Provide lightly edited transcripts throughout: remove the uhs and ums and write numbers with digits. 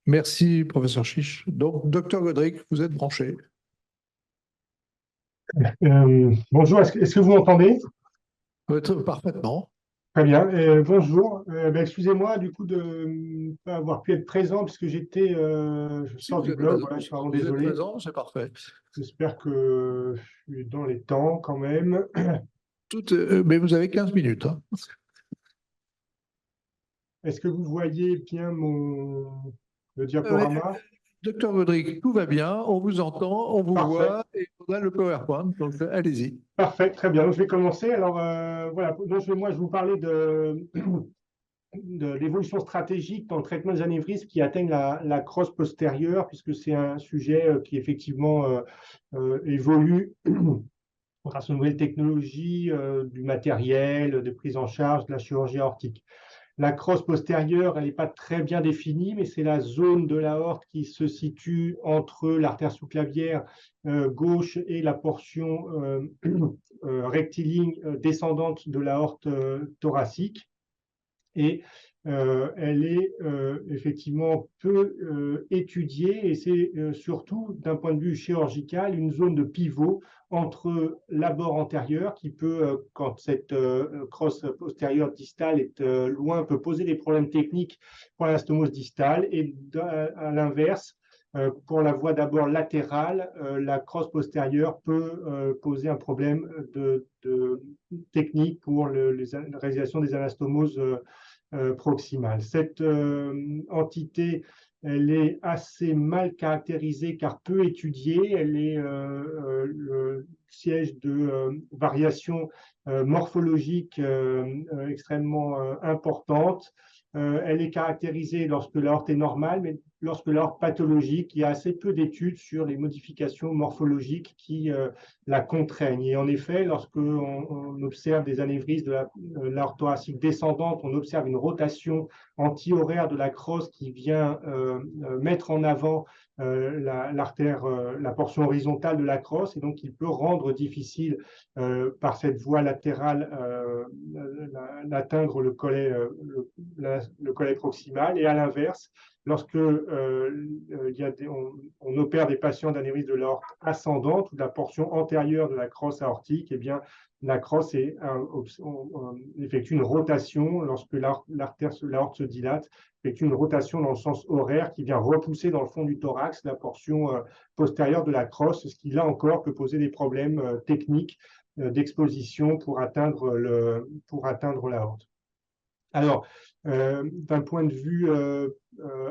Merci, professeur Chiche. Donc, docteur Godric, vous êtes branché. Bonjour, est-ce que vous m'entendez? Parfaitement. Très bien. Bonjour. Excusez-moi du coup de ne pas avoir pu être présent puisque je Si sors vous du êtes blog. présent, Voilà, je suis vraiment vous êtes désolé. présent, c'est parfait. J'espère que je suis dans les temps quand même. Mais vous avez 15 minutes, hein. Est-ce que vous voyez bien le Euh, diaporama? Docteur Godric, tout va bien, on vous entend, on vous Parfait. voit et on a le PowerPoint, donc allez-y. Parfait, très bien. Donc, je vais commencer. Alors, voilà. Donc, moi, je vais vous parler de l'évolution stratégique dans le traitement des anévrismes qui atteignent la crosse postérieure, puisque c'est un sujet qui effectivement évolue grâce aux nouvelles technologies, du matériel, de prise en charge de la chirurgie aortique. La crosse postérieure, elle n'est pas très bien définie, mais c'est la zone de l'aorte qui se situe entre l'artère sous-clavière gauche et la portion rectiligne descendante de l'aorte thoracique. Et elle est effectivement peu étudiée et c'est surtout d'un point de vue chirurgical une zone de pivot entre l'abord antérieur qui peut, quand cette crosse postérieure distale est loin, peut poser des problèmes techniques pour l'anastomose distale et à l'inverse, pour la voie d'abord latérale, la crosse postérieure peut poser un problème de technique pour la réalisation des anastomoses proximale. Cette entité, elle est assez mal caractérisée car peu étudiée. Elle est le siège de variations morphologiques extrêmement importantes. Elle est caractérisée lorsque l'aorte est normale, mais lorsque l'aorte pathologique, il y a assez peu d'études sur les modifications morphologiques qui la contraignent. Et en effet, lorsque on observe des anévrismes de l'aorte thoracique descendante, on observe une rotation anti-horaire de la crosse qui vient mettre en avant l'artère, la portion horizontale de la crosse, et donc il peut rendre difficile par cette voie latérale d'atteindre le collet proximal. Et à l'inverse, lorsque on opère des patients d'anévrisme de l'aorte ascendante ou de la portion antérieure de la crosse aortique, eh bien, la crosse effectue une rotation lorsque l'aorte se dilate, effectue une rotation dans le sens horaire qui vient repousser dans le fond du thorax la portion postérieure de la crosse, ce qui là encore peut poser des problèmes techniques d'exposition pour atteindre l'aorte. Alors, d'un point de vue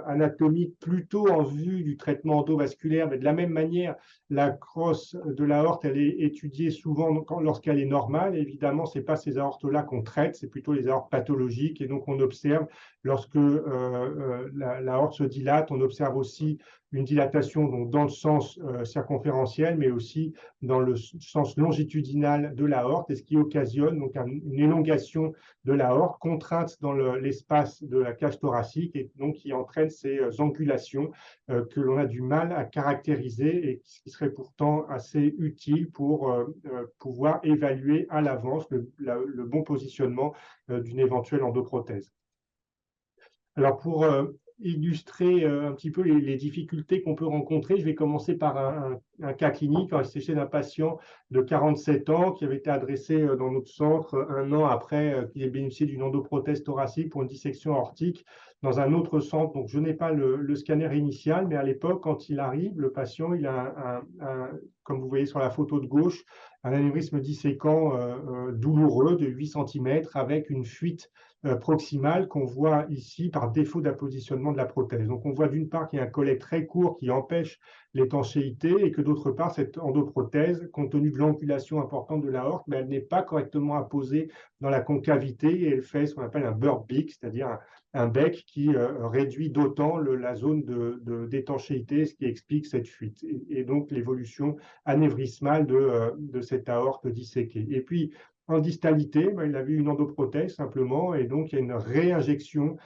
anatomique, plutôt en vue du traitement endovasculaire, mais de la même manière, la crosse de l'aorte, elle est étudiée souvent lorsqu'elle est normale. Et évidemment, ce n'est pas ces aortes-là qu'on traite, c'est plutôt les aortes pathologiques. Et donc, on observe, lorsque l'aorte se dilate, on observe aussi une dilatation donc, dans le sens circonférentiel, mais aussi dans le sens longitudinal de l'aorte, et ce qui occasionne donc une élongation de l'aorte, contrainte dans l'espace de la cage thoracique, et donc qui entraîne ces angulations que l'on a du mal à caractériser et qui serait pourtant assez utile pour pouvoir évaluer à l'avance le bon positionnement d'une éventuelle endoprothèse. Alors pour illustrer un petit peu les difficultés qu'on peut rencontrer, je vais commencer par un cas clinique. C'est chez un patient de 47 ans qui avait été adressé dans notre centre un an après qu'il ait bénéficié d'une endoprothèse thoracique pour une dissection aortique dans un autre centre. Donc je n'ai pas le scanner initial, mais à l'époque, quand il arrive, le patient, il a comme vous voyez sur la photo de gauche, un anévrisme disséquant douloureux de 8 cm avec une fuite proximale qu'on voit ici par défaut d'appositionnement de la prothèse. Donc on voit d'une part qu'il y a un collet très court qui empêche l'étanchéité et que d'autre part cette endoprothèse, compte tenu de l'angulation importante de l'aorte, mais elle n'est pas correctement apposée dans la concavité et elle fait ce qu'on appelle un burp beak, c'est-à-dire un bec qui réduit d'autant la zone d'étanchéité, ce qui explique cette fuite et donc l'évolution anévrismale de cette aorte disséquée. Et puis en distalité, il avait une endoprothèse simplement, et donc il y a une réinjection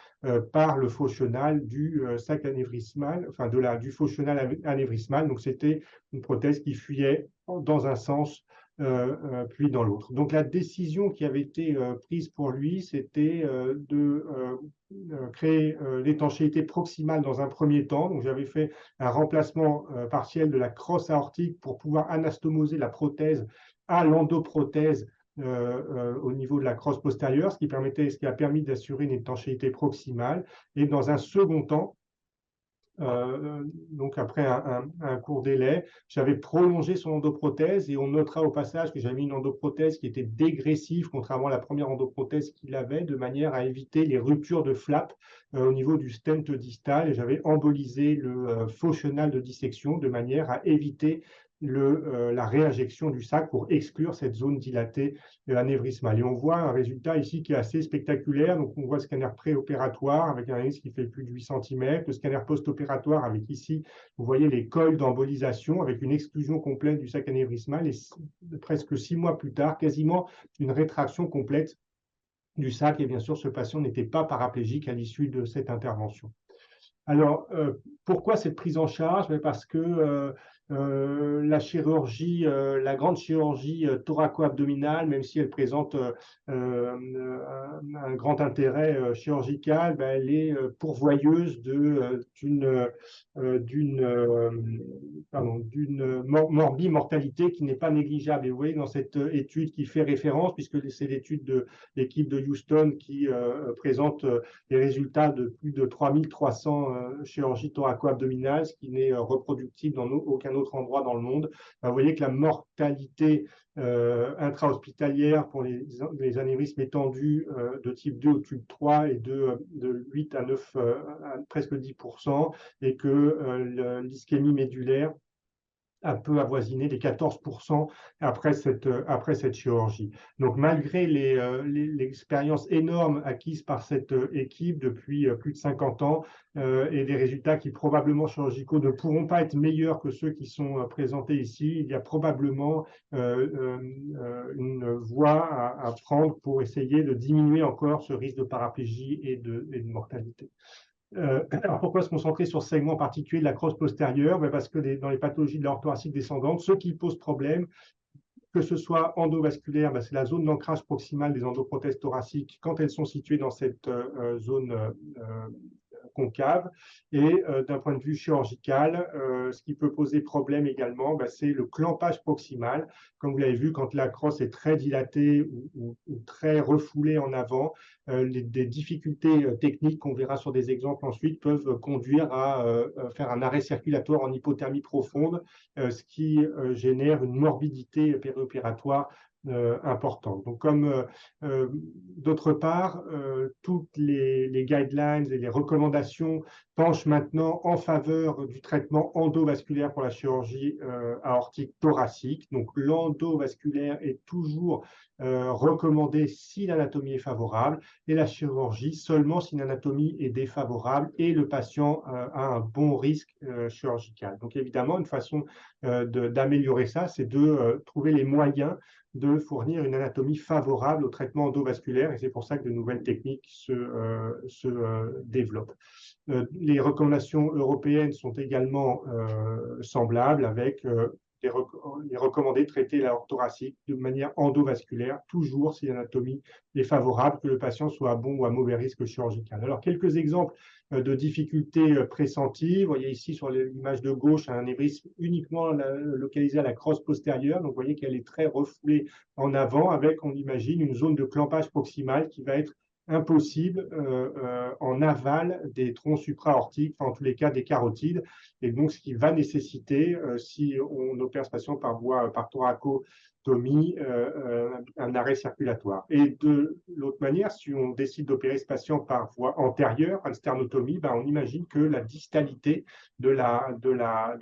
par le faux chenal du sac anévrismal, enfin du faux chenal anévrismal. Donc c'était une prothèse qui fuyait dans un sens puis dans l'autre. Donc la décision qui avait été prise pour lui, c'était de créer l'étanchéité proximale dans un premier temps. Donc j'avais fait un remplacement partiel de la crosse aortique pour pouvoir anastomoser la prothèse à l'endoprothèse au niveau de la crosse postérieure, ce qui a permis d'assurer une étanchéité proximale. Et dans un second temps, donc après un court délai, j'avais prolongé son endoprothèse et on notera au passage que j'avais mis une endoprothèse qui était dégressive, contrairement à la première endoprothèse qu'il avait, de manière à éviter les ruptures de flap au niveau du stent distal, et j'avais embolisé le faux chenal de dissection de manière à éviter la réinjection du sac pour exclure cette zone dilatée anévrismale. Et on voit un résultat ici qui est assez spectaculaire. Donc on voit le scanner préopératoire avec un anévrisme qui fait plus de 8 cm, le scanner post-opératoire avec ici, vous voyez les cols d'embolisation avec une exclusion complète du sac anévrismal et presque 6 mois plus tard, quasiment une rétraction complète du sac. Et bien sûr, ce patient n'était pas paraplégique à l'issue de cette intervention. Alors, pourquoi cette prise en charge? Parce que la chirurgie, la grande chirurgie thoraco-abdominale, même si elle présente un grand intérêt chirurgical, elle est pourvoyeuse d'une morbimortalité qui n'est pas négligeable. Et vous voyez dans cette étude qui fait référence, puisque c'est l'étude de l'équipe de Houston qui présente les résultats de plus de 3300 chirurgies thoraco-abdominales, ce qui n'est reproductible dans aucun autre endroit dans le monde. Vous voyez que la mortalité intra-hospitalière pour les anévrismes étendus de type 2 ou type 3 est de 8 à 9, presque 10%, et que l'ischémie médulaire peut avoisiner les 14% après cette chirurgie. Donc, malgré l'expérience énorme acquise par cette équipe depuis plus de 50 ans et des résultats qui probablement chirurgicaux ne pourront pas être meilleurs que ceux qui sont présentés ici, il y a probablement une voie à prendre pour essayer de diminuer encore ce risque de paraplégie et de mortalité. Alors pourquoi se concentrer sur ce segment particulier de la crosse postérieure? Parce que dans les pathologies de l'aorte thoracique descendante, ce qui pose problème, que ce soit endovasculaire, c'est la zone d'ancrage proximale des endoprothèses thoraciques quand elles sont situées dans cette zone concave. Et d'un point de vue chirurgical, ce qui peut poser problème également, c'est le clampage proximal. Comme vous l'avez vu, quand la crosse est très dilatée ou très refoulée en avant, des difficultés techniques qu'on verra sur des exemples ensuite peuvent conduire à faire un arrêt circulatoire en hypothermie profonde, ce qui génère une morbidité périopératoire importante. Donc, comme d'autre part, toutes les guidelines et les recommandations penchent maintenant en faveur du traitement endovasculaire pour la chirurgie aortique thoracique. Donc, l'endovasculaire est toujours recommandé si l'anatomie est favorable et la chirurgie seulement si l'anatomie est défavorable et le patient a un bon risque chirurgical. Donc, évidemment, une façon d'améliorer ça, c'est de trouver les moyens de fournir une anatomie favorable au traitement endovasculaire, et c'est pour ça que de nouvelles techniques se développent. Les recommandations européennes sont également semblables, avec il est recommandé de traiter l'aorte thoracique de manière endovasculaire, toujours si l'anatomie est favorable, que le patient soit à bon ou à mauvais risque chirurgical. Alors, quelques exemples de difficultés pressenties. Vous voyez ici sur l'image de gauche un anévrisme uniquement localisé à la crosse postérieure. Donc, vous voyez qu'elle est très refoulée en avant avec, on imagine, une zone de clampage proximal qui va être impossible en aval des troncs supra-aortiques, enfin en tous les cas des carotides, et donc ce qui va nécessiter, si on opère ce patient par thoracotomie, un arrêt circulatoire. Et de l'autre manière, si on décide d'opérer ce patient par voie antérieure, une sternotomie, on imagine que la distalité de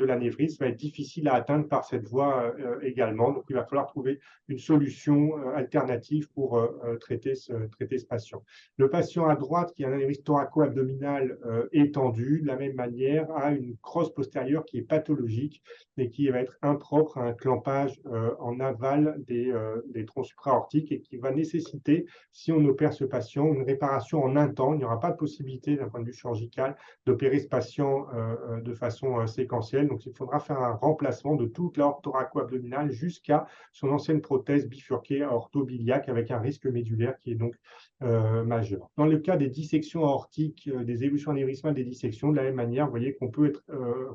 l'anévrisme va être difficile à atteindre par cette voie également. Donc il va falloir trouver une solution alternative pour traiter ce patient. Le patient à droite, qui a un anévrisme thoraco-abdominal étendu, de la même manière, a une crosse postérieure qui est pathologique et qui va être impropre à un clampage en aval aval des troncs supraortiques et qui va nécessiter, si on opère ce patient, une réparation en un temps. Il n'y aura pas de possibilité d'un point de vue chirurgical d'opérer ce patient de façon séquentielle. Donc, il faudra faire un remplacement de toute l'aorte thoraco-abdominale jusqu'à son ancienne prothèse bifurquée orthobiliaque avec un risque médulaire qui est donc majeur. Dans le cas des dissections aortiques, des évolutions anévrismales des dissections, de la même manière, vous voyez qu'on peut être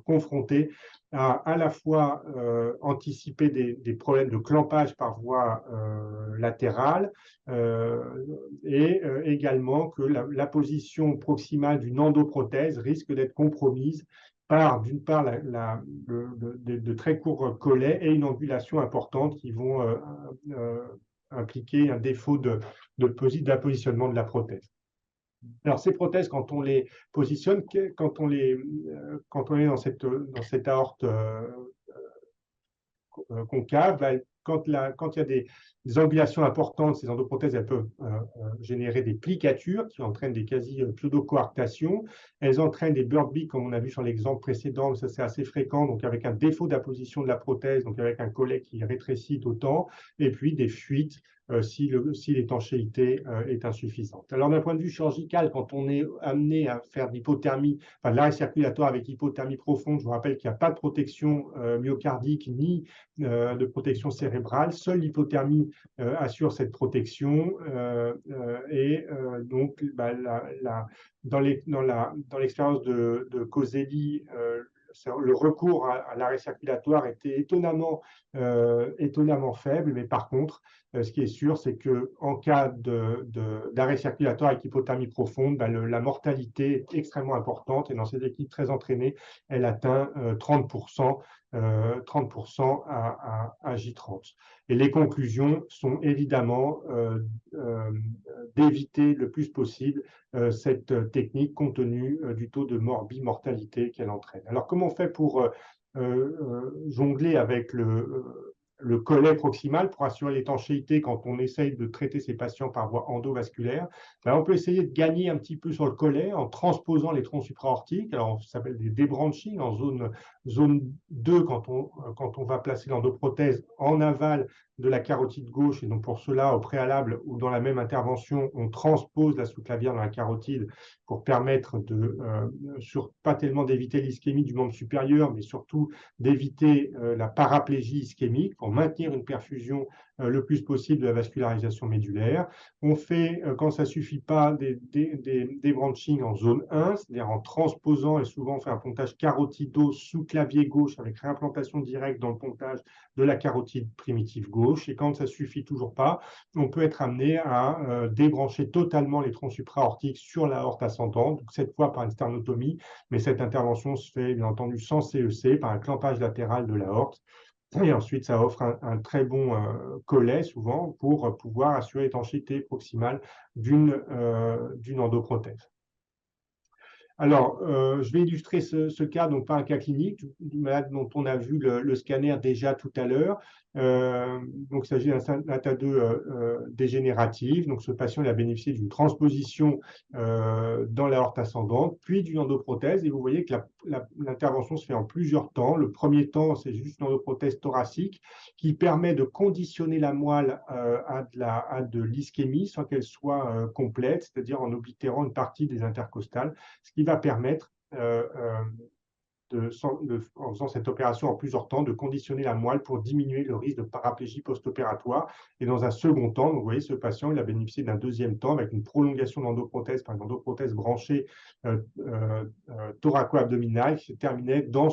confronté à la fois anticiper des problèmes de clampage par voie latérale et également que la position proximale d'une endoprothèse risque d'être compromise par, d'une part, de très courts collets et une angulation importante qui vont impliquer un défaut de positionnement de la prothèse. Alors, ces prothèses, quand on les positionne, quand on est dans cette aorte concave, quand il y a des angulations importantes, ces endoprothèses, elles peuvent générer des plicatures qui entraînent des quasi-pseudo-coarctations. Elles entraînent des Bird-Beak, comme on a vu sur l'exemple précédent, mais ça c'est assez fréquent, donc avec un défaut d'apposition de la prothèse, donc avec un collet qui rétrécit d'autant, et puis des fuites si l'étanchéité est insuffisante. Alors d'un point de vue chirurgical, quand on est amené à faire de l'hypothermie, enfin de l'arrêt circulatoire avec hypothermie profonde, je vous rappelle qu'il n'y a pas de protection myocardique ni de protection cérébrale. Seule l'hypothermie assure cette protection donc dans l'expérience de Coselli, le recours à l'arrêt circulatoire était étonnamment faible, mais par contre, ce qui est sûr, c'est qu'en cas d'arrêt circulatoire avec hypothermie profonde, la mortalité est extrêmement importante et dans ces équipes très entraînées, elle atteint 30%, 30% à J30. Et les conclusions sont évidemment d'éviter le plus possible cette technique compte tenu du taux de mortalité qu'elle entraîne. Alors, comment on fait pour jongler avec le collet proximal pour assurer l'étanchéité quand on essaye de traiter ces patients par voie endovasculaire? On peut essayer de gagner un petit peu sur le collet en transposant les troncs supraortiques. Alors, ça s'appelle des débranchings en zone 2 quand on va placer l'endoprothèse en aval de la carotide gauche. Et donc, pour cela, au préalable ou dans la même intervention, on transpose la sous-clavière dans la carotide pour permettre pas tellement d'éviter l'ischémie du membre supérieur, mais surtout d'éviter la paraplégie ischémique pour maintenir une perfusion le plus possible de la vascularisation médulaire. On fait, quand ça ne suffit pas, des branchings en zone 1, c'est-à-dire en transposant, et souvent on fait un pontage carotido sous clavier gauche avec réimplantation directe dans le pontage de la carotide primitive gauche. Et quand ça ne suffit toujours pas, on peut être amené à débrancher totalement les troncs supraortiques sur l'aorte ascendante, donc cette fois par une sternotomie, mais cette intervention se fait bien entendu sans CEC, par un clampage latéral de l'aorte. Et ensuite, ça offre un très bon collet, souvent, pour pouvoir assurer l'étanchéité proximale d'une endoprothèse. Alors, je vais illustrer ce cas, donc pas un cas clinique, du malade dont on a vu le scanner déjà tout à l'heure. Donc, il s'agit d'un SATA 2 dégénératif. Donc, ce patient il a bénéficié d'une transposition dans l'aorte ascendante, puis d'une endoprothèse. Et vous voyez que l'intervention se fait en plusieurs temps. Le premier temps, c'est juste une endoprothèse thoracique qui permet de conditionner la moelle à de l'ischémie sans qu'elle soit complète, c'est-à-dire en oblitérant une partie des intercostales, ce qui va permettre, en faisant cette opération en plusieurs temps, de conditionner la moelle pour diminuer le risque de paraplégie post-opératoire. Et dans un second temps, donc, vous voyez, ce patient il a bénéficié d'un deuxième temps avec une prolongation d'endoprothèse par une endoprothèse branchée thoraco-abdominale qui se terminait dans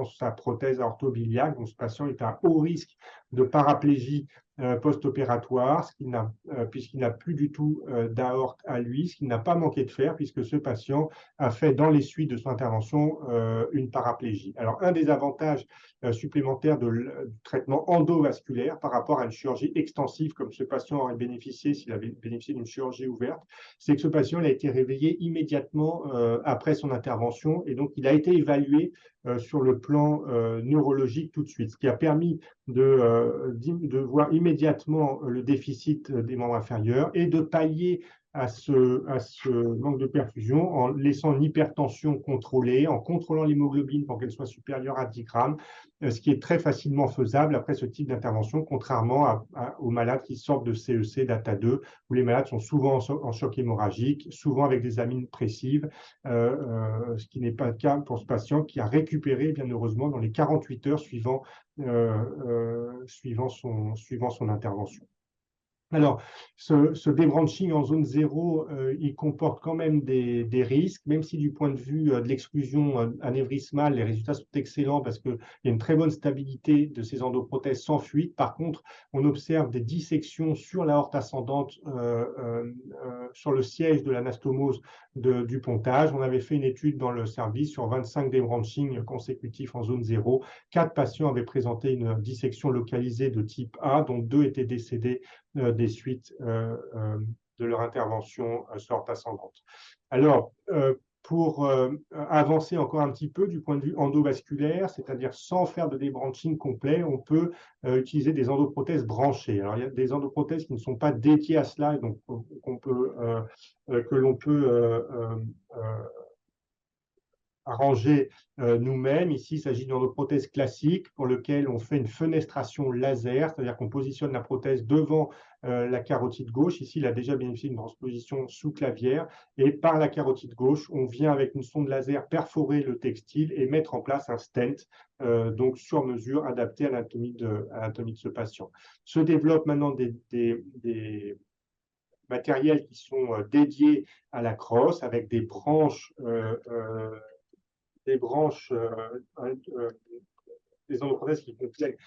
sa prothèse orthobiliaque. Donc, ce patient est à haut risque de paraplégie post-opératoire, puisqu'il n'a plus du tout d'aorte à lui, ce qu'il n'a pas manqué de faire, puisque ce patient a fait dans les suites de son intervention une paraplégie. Alors, un des avantages supplémentaires du traitement endovasculaire par rapport à une chirurgie extensive, comme ce patient aurait bénéficié s'il avait bénéficié d'une chirurgie ouverte, c'est que ce patient il a été réveillé immédiatement après son intervention, et donc il a été évalué sur le plan neurologique tout de suite, ce qui a permis de voir immédiatement le déficit des membres inférieurs et de pallier à ce manque de perfusion en laissant une hypertension contrôlée, en contrôlant l'hémoglobine pour qu'elle soit supérieure à 10 grammes, ce qui est très facilement faisable après ce type d'intervention, contrairement aux malades qui sortent de CEC data 2, où les malades sont souvent en choc hémorragique, souvent avec des amines pressives, ce qui n'est pas le cas pour ce patient qui a récupéré, bien heureusement, dans les 48 heures suivant son intervention. Alors, ce débranching en zone 0, il comporte quand même des risques, même si du point de vue de l'exclusion anévrismale, les résultats sont excellents parce qu'il y a une très bonne stabilité de ces endoprothèses sans fuite. Par contre, on observe des dissections sur l'aorte ascendante, sur le siège de l'anastomose du pontage. On avait fait une étude dans le service sur 25 débranchings consécutifs en zone 0. 4 patients avaient présenté une dissection localisée de type A, dont 2 étaient décédés des suites de leur intervention sur l'aorte ascendante. Alors, pour avancer encore un petit peu du point de vue endovasculaire, c'est-à-dire sans faire de débranching complet, on peut utiliser des endoprothèses branchées. Alors, il y a des endoprothèses qui ne sont pas dédiées à cela, et donc que l'on peut arranger nous-mêmes. Ici, il s'agit d'une endoprothèse classique pour laquelle on fait une fenestration laser, c'est-à-dire qu'on positionne la prothèse devant la carotide gauche. Ici, il a déjà bénéficié d'une transposition sous-clavière. Et par la carotide gauche, on vient avec une sonde laser perforer le textile et mettre en place un stent, donc sur mesure, adapté à l'anatomie de ce patient. Se développent maintenant des matériels qui sont dédiés à la crosse avec des branches des endoprothèses qui complètent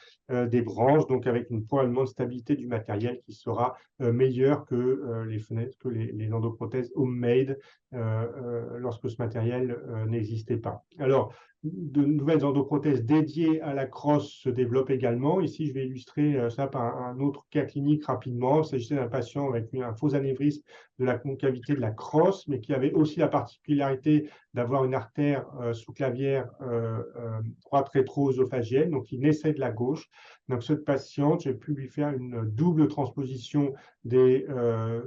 des branches, donc avec une probablement de stabilité du matériel qui sera meilleure que les endoprothèses homemade lorsque ce matériel n'existait pas. Alors, de nouvelles endoprothèses dédiées à la crosse se développent également. Ici, je vais illustrer ça par un autre cas clinique rapidement. Il s'agissait d'un patient avec un faux anévrisme de la concavité de la crosse, mais qui avait aussi la particularité d'avoir une artère sous-clavière droite rétro-œsophagienne, donc il naissait de la gauche. Donc, cette patiente, j'ai pu lui faire une double transposition des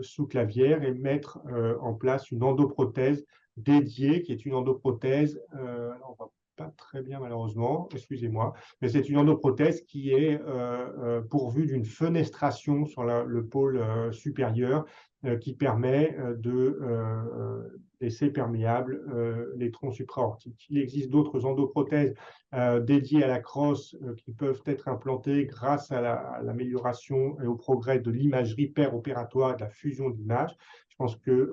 sous-clavières et mettre en place une endoprothèse dédiée, qui est une endoprothèse, on va pas très bien malheureusement, excusez-moi, mais c'est une endoprothèse qui est pourvue d'une fenestration sur le pôle supérieur qui permet de laisser perméables les troncs supraortiques. Il existe d'autres endoprothèses dédiées à la crosse qui peuvent être implantées grâce à l'amélioration et au progrès de l'imagerie péropératoire et de la fusion d'images. Je pense que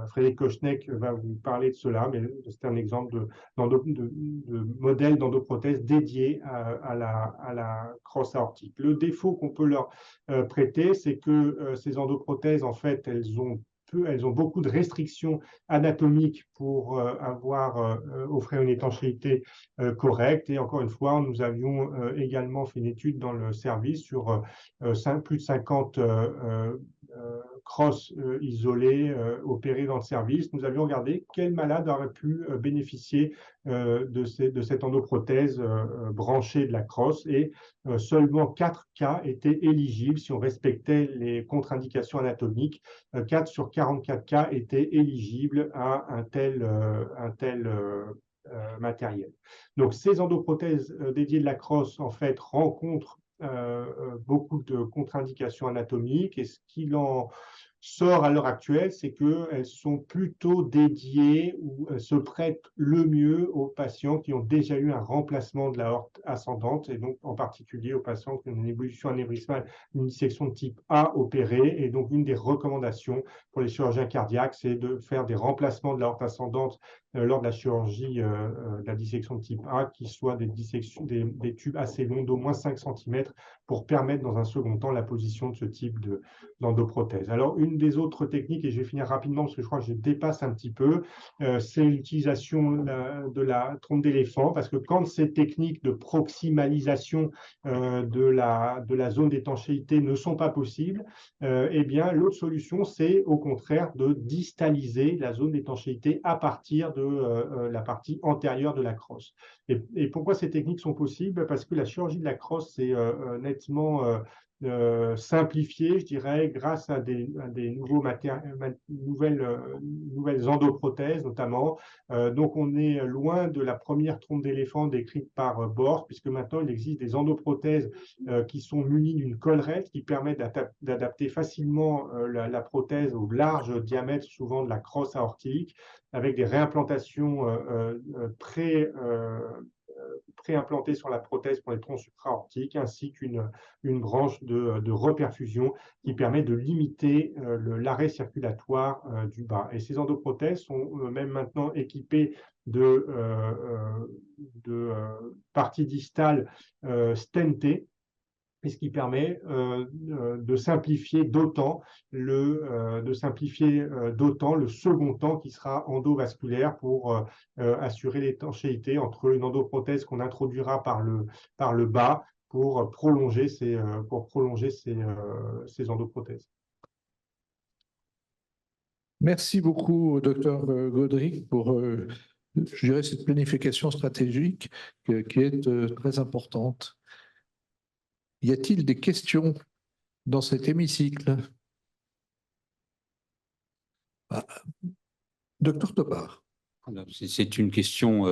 Frédéric Kochneck va vous parler de cela, mais c'est un exemple de modèle d'endoprothèse dédié à la crosse aortique. Le défaut qu'on peut leur prêter, c'est que ces endoprothèses, en fait, elles ont beaucoup de restrictions anatomiques pour offrir une étanchéité correcte. Et encore une fois, nous avions également fait une étude dans le service sur plus de 50 crosses isolées opérées dans le service. Nous avions regardé quels malades auraient pu bénéficier de cette endoprothèse branchée de la crosse, et seulement 4 cas étaient éligibles si on respectait les contre-indications anatomiques. 4 sur 44 cas étaient éligibles à un tel matériel. Donc, ces endoprothèses dédiées de la crosse, en fait, rencontrent beaucoup de contre-indications anatomiques, et ce qu'il en sort à l'heure actuelle, c'est qu'elles sont plutôt dédiées ou se prêtent le mieux aux patients qui ont déjà eu un remplacement de l'aorte ascendante, et donc en particulier aux patients qui ont une évolution anévrismale, une dissection de type A opérée. Et donc, une des recommandations pour les chirurgiens cardiaques, c'est de faire des remplacements de l'aorte ascendante lors de la chirurgie de la dissection de type A, qui soient des tubes assez longs d'au moins 5 cm pour permettre dans un second temps la position de ce type d'endoprothèse. Alors, une des autres techniques, et je vais finir rapidement parce que je crois que je dépasse un petit peu, c'est l'utilisation de la trompe d'éléphant, parce que quand ces techniques de proximalisation de la zone d'étanchéité ne sont pas possibles, eh bien, l'autre solution, c'est au contraire de distaliser la zone d'étanchéité à partir de la partie antérieure de la crosse. Et pourquoi ces techniques sont possibles? Parce que la chirurgie de la crosse, c'est nettement simplifié, je dirais, grâce à des nouvelles endoprothèses notamment. Donc on est loin de la première trompe d'éléphant décrite par Borg, puisque maintenant il existe des endoprothèses qui sont munies d'une collerette qui permet d'adapter facilement la prothèse au large diamètre, souvent de la crosse aortique, avec des réimplantations préimplantées sur la prothèse pour les troncs supraortiques, ainsi qu'une branche de reperfusion qui permet de limiter l'arrêt circulatoire du bas. Et ces endoprothèses sont même maintenant équipées de parties distales stentées, et ce qui permet de simplifier d'autant le second temps qui sera endovasculaire pour assurer l'étanchéité entre une endoprothèse qu'on introduira par le bas pour prolonger ces endoprothèses. Merci beaucoup, docteur Godric, pour, je dirais, cette planification stratégique qui est très importante. Y a-t-il des questions dans cet hémicycle? Docteur Tobar. C'est une question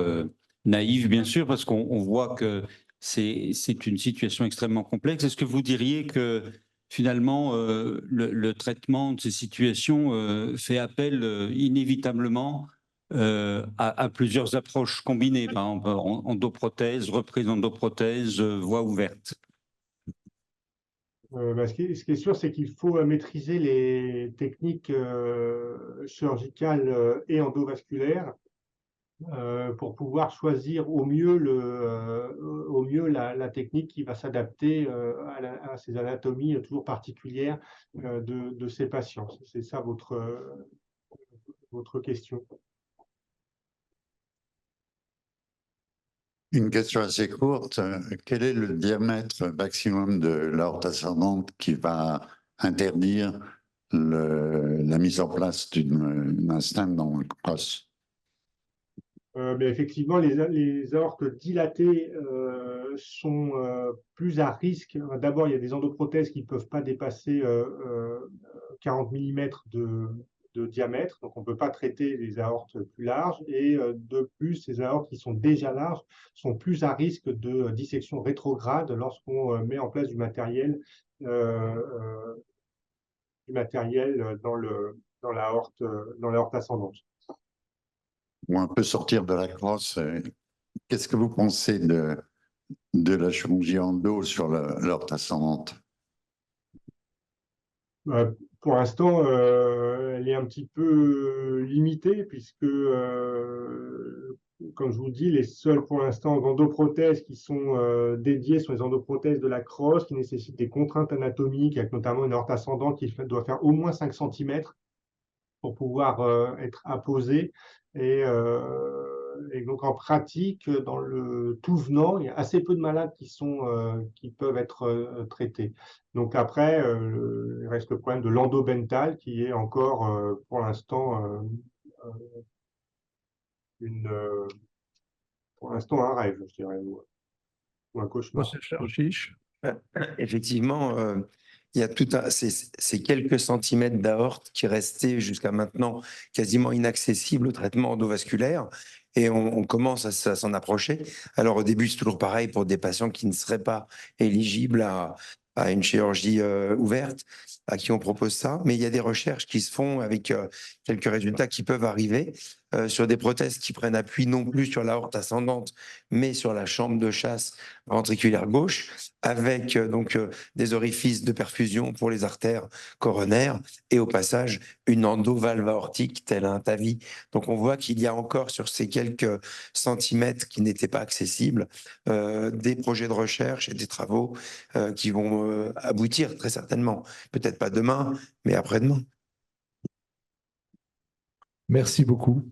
naïve, bien sûr, parce qu'on voit que c'est une situation extrêmement complexe. Est-ce que vous diriez que finalement, le traitement de ces situations fait appel inévitablement à plusieurs approches combinées, par exemple endoprothèse, reprise d'endoprothèse, voie ouverte? Ce qui est sûr, c'est qu'il faut maîtriser les techniques chirurgicales et endovasculaires pour pouvoir choisir au mieux la technique qui va s'adapter à ces anatomies toujours particulières de ces patients. C'est ça votre question. Une question assez courte. Quel est le diamètre maximum de l'aorte ascendante qui va interdire la mise en place d'un stent dans le cross? Mais effectivement, les aortes dilatées sont plus à risque. D'abord, il y a des endoprothèses qui ne peuvent pas dépasser 40 mm de diamètre, donc on ne peut pas traiter les aortes plus larges, et de plus, ces aortes qui sont déjà larges sont plus à risque de dissection rétrograde lorsqu'on met en place du matériel dans l'aorte ascendante. Ou un peu sortir de la crosse, qu'est-ce que vous pensez de la chirurgie endo sur l'aorte ascendante? Pour l'instant, elle est un petit peu limitée puisque, comme je vous dis, les seules pour l'instant endoprothèses qui sont dédiées sont les endoprothèses de la crosse qui nécessitent des contraintes anatomiques, avec notamment une aorte ascendante qui doit faire au moins 5 cm pour pouvoir être apposée. Et donc en pratique, dans le tout venant, il y a assez peu de malades qui peuvent être traités. Donc après, il reste le problème de l'endobental qui est encore pour l'instant un rêve, je dirais, ou un cauchemar. Effectivement, il y a ces quelques centimètres d'aorte qui restaient jusqu'à maintenant quasiment inaccessibles au traitement endovasculaire, et on commence à s'en approcher. Alors au début, c'est toujours pareil pour des patients qui ne seraient pas éligibles à une chirurgie ouverte, à qui on propose ça, mais il y a des recherches qui se font avec quelques résultats qui peuvent arriver sur des prothèses qui prennent appui non plus sur l'aorte ascendante, mais sur la chambre de chasse ventriculaire gauche, avec des orifices de perfusion pour les artères coronaires et au passage une endovalve aortique telle un TAVI. Donc on voit qu'il y a encore sur ces quelques centimètres qui n'étaient pas accessibles des projets de recherche et des travaux qui vont aboutir très certainement. Peut-être pas demain, mais après-demain. Merci beaucoup.